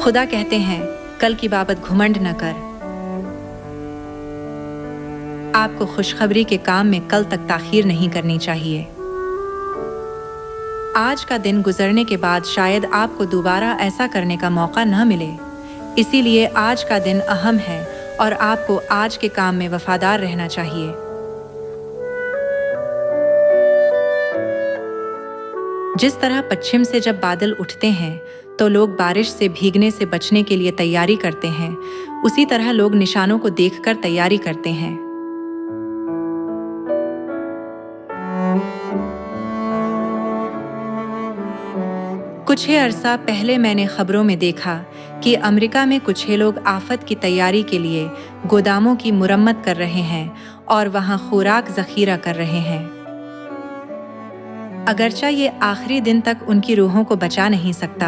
खुदा कहते हैं, कल की बाबत घुमंड न कर। आपको खुशखबरी के काम में कल तक ताखीर नहीं करनी चाहिए। आज का दिन गुजरने के बाद शायद आपको दोबारा ऐसा करने का मौका न मिले, इसीलिए आज का दिन अहम है और आपको आज के काम में वफादार रहना चाहिए। जिस तरह पश्चिम से जब बादल उठते हैं तो लोग बारिश से भीगने से बचने के लिए तैयारी करते हैं, उसी तरह लोग निशानों को देखकर तैयारी करते हैं। कुछ ही अरसा पहले मैंने खबरों में देखा कि अमेरिका में कुछ लोग आफत की तैयारी के लिए गोदामों की मुरम्मत कर रहे हैं और वहां खुराक जखीरा कर रहे हैं। अगरचा ये आखिरी दिन तक उनकी रूहों को बचा नहीं सकता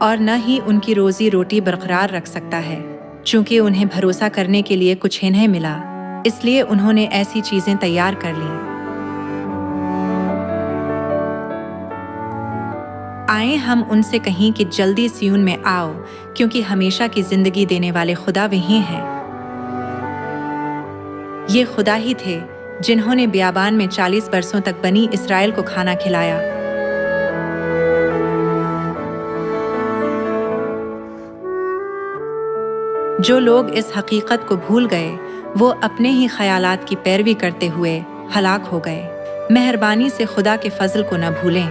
और न ही उनकी रोजी रोटी बरकरार रख सकता है, चूंकि उन्हें भरोसा करने के लिए कुछ नहीं मिला, इसलिए उन्होंने ऐसी चीजें तैयार कर ली। आए हम उनसे कहें कि जल्दी सिय्योन में आओ, क्योंकि हमेशा की जिंदगी देने वाले खुदा वही हैं। ये खुदा ही थे जिन्होंने बियाबान में 40 बरसों तक बनी इस्राएल को खाना खिलाया। जो लोग इस हकीकत को भूल गए, वो अपने ही ख्यालात की पैरवी करते हुए हलाक हो गए। मेहरबानी से खुदा के फजल को न भूलें।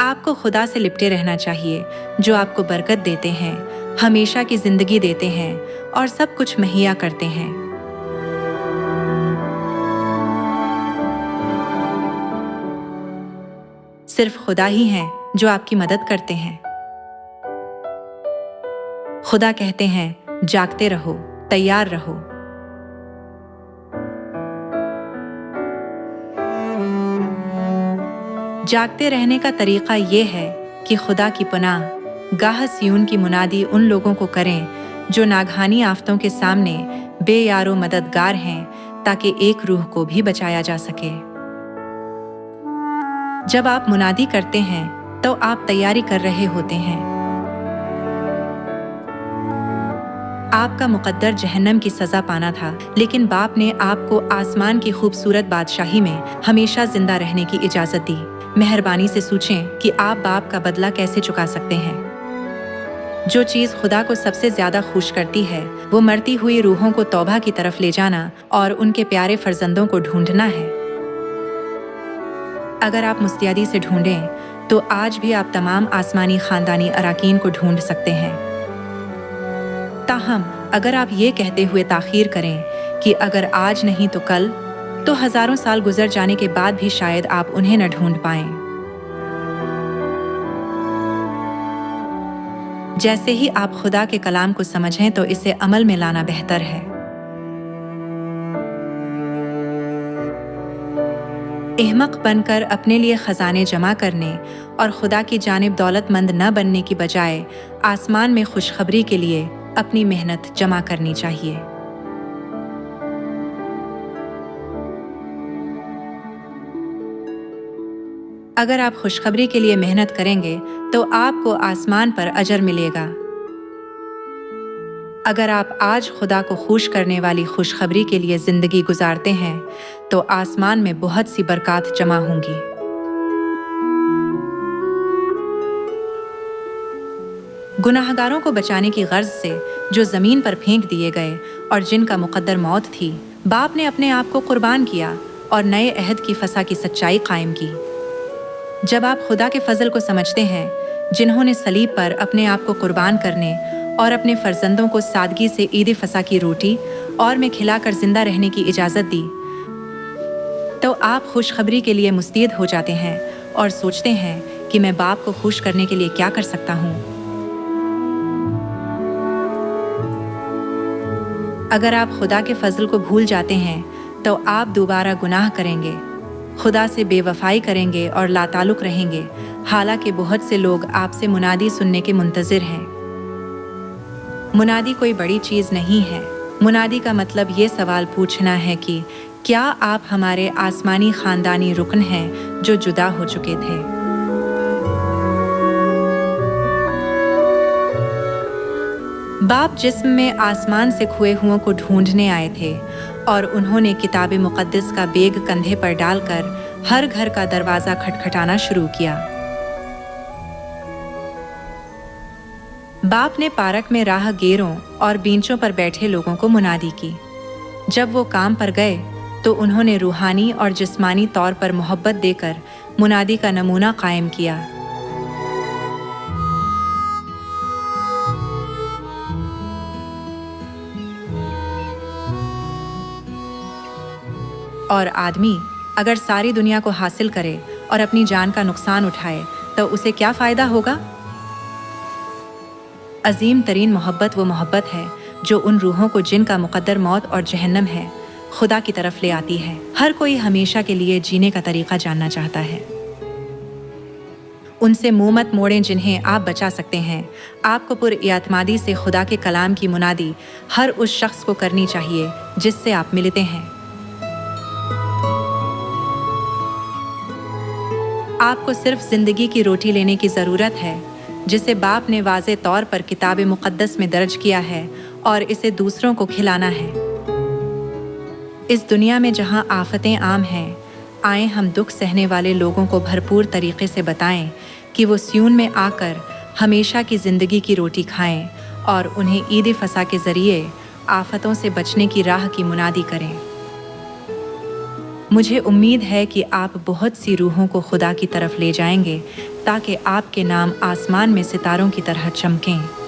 आपको खुदा से लिपटे रहना चाहिए, जो आपको बरकत देते हैं, हमेशा की जिंदगी देते हैं और सब कुछ मुहैया करते हैं। सिर्फ खुदा ही हैं जो आपकी मदद करते हैं। खुदा कहते हैं, जागते रहो, तैयार रहो। जागते रहने का तरीका ये है कि खुदा की पनाह गाह सिय्योन की मुनादी उन लोगों को करें जो नागहानी आफतों के सामने बेयारो मददगार हैं, ताकि एक रूह को भी बचाया जा सके। जब आप मुनादी करते हैं तो आप तैयारी कर रहे होते हैं। आपका मुकद्दर जहन्नम की सजा पाना था, लेकिन बाप ने आपको आसमान की खूबसूरत बादशाही में हमेशा जिंदा रहने की इजाजत दी। मेहरबानी से सोचें कि आप बाप का बदला कैसे चुका सकते हैं। जो चीज़ खुदा को सबसे ज्यादा खुश करती है, वो मरती हुई रूहों को तौबा की तरफ ले जाना और उनके प्यारे फर्जंदों को ढूंढना है। अगर आप मुस्तैदी से ढूंढें तो आज भी आप तमाम आसमानी खानदानी अराकीन को ढूंढ सकते हैं। ताहम अगर आप ये कहते हुए ताखीर करें कि अगर आज नहीं तो कल, तो हजारों साल गुजर जाने के बाद भी शायद आप उन्हें न ढूंढ पाएं। जैसे ही आप खुदा के कलाम को समझें तो इसे अमल में लाना बेहतर है। अहमक बनकर अपने लिए खजाने जमा करने और खुदा की जानिब दौलतमंद न बनने की बजाय आसमान में खुशखबरी के लिए अपनी मेहनत जमा करनी चाहिए। अगर आप खुशखबरी के लिए मेहनत करेंगे तो आपको आसमान पर अजर मिलेगा। अगर आप आज खुदा को खुश करने वाली खुशखबरी के लिए जिंदगी गुजारते हैं तो आसमान में बहुत सी बरकत जमा होंगी। गुनाहगारों को बचाने की गर्ज से जो जमीन पर फेंक दिए गए और जिनका मुकद्दर मौत थी, बाप ने अपने आप को कुर्बान किया और नए अहद की फसा की सच्चाई कायम की। जब आप खुदा के फजल को समझते हैं, जिन्होंने सलीब पर अपने आप को कुर्बान करने और अपने फर्जंदों को सादगी से ईद फसा की रोटी और में खिलाकर जिंदा रहने की इजाज़त दी, तो आप खुशखबरी के लिए मुस्तैद हो जाते हैं और सोचते हैं कि मैं बाप को खुश करने के लिए क्या कर सकता हूँ। अगर आप खुदा के फजल को भूल जाते हैं तो आप दोबारा गुनाह करेंगे, खुदा से बेवफाई करेंगे और लाताल्लुक रहेंगे, हालांकि बहुत से लोग आपसे मुनादी सुनने के मुंतज़िर हैं। मुनादी कोई बड़ी चीज़ नहीं है। मुनादी का मतलब ये सवाल पूछना है कि क्या आप हमारे आसमानी खानदानी रुकन हैं जो जुदा हो चुके थे। बाप जिस्म में आसमान से खोए हुओं को ढूंढने आए थे और उन्होंने किताब मुक़द्दस का बेग कंधे पर डालकर हर घर का दरवाज़ा खटखटाना शुरू किया। बाप ने पार्क में राहगीरों और बेंचों पर बैठे लोगों को मुनादी की। जब वो काम पर गए तो उन्होंने रूहानी और जिस्मानी तौर पर मोहब्बत देकर मुनादी का नमूना कायम किया। और आदमी अगर सारी दुनिया को हासिल करे और अपनी जान का नुकसान उठाए तो उसे क्या फ़ायदा होगा? अजीम तरीन मोहब्बत वो मोहब्बत है जो उन रूहों को जिनका मुक़द्दर मौत और जहन्नम है खुदा की तरफ ले आती है। हर कोई हमेशा के लिए जीने का तरीक़ा जानना चाहता है। उनसे मुँह मत मोड़ें जिन्हें आप बचा सकते हैं। आपको पुरइत्मादी से खुदा के कलाम की मुनादी हर उस शख्स को करनी चाहिए जिससे आप मिलते हैं। आपको सिर्फ ज़िंदगी की रोटी लेने की ज़रूरत है जिसे बाप ने वाज़े तौर पर किताब मुक़द्दस में दर्ज किया है और इसे दूसरों को खिलाना है। इस दुनिया में जहां आफतें आम हैं, आए हम दुख सहने वाले लोगों को भरपूर तरीक़े से बताएं कि वो सियून में आकर हमेशा की ज़िंदगी की रोटी खाएं और उन्हें ईद फसा के ज़रिए आफतों से बचने की राह की मुनादी करें। मुझे उम्मीद है कि आप बहुत सी रूहों को खुदा की तरफ ले जाएंगे ताकि आपके नाम आसमान में सितारों की तरह चमकें।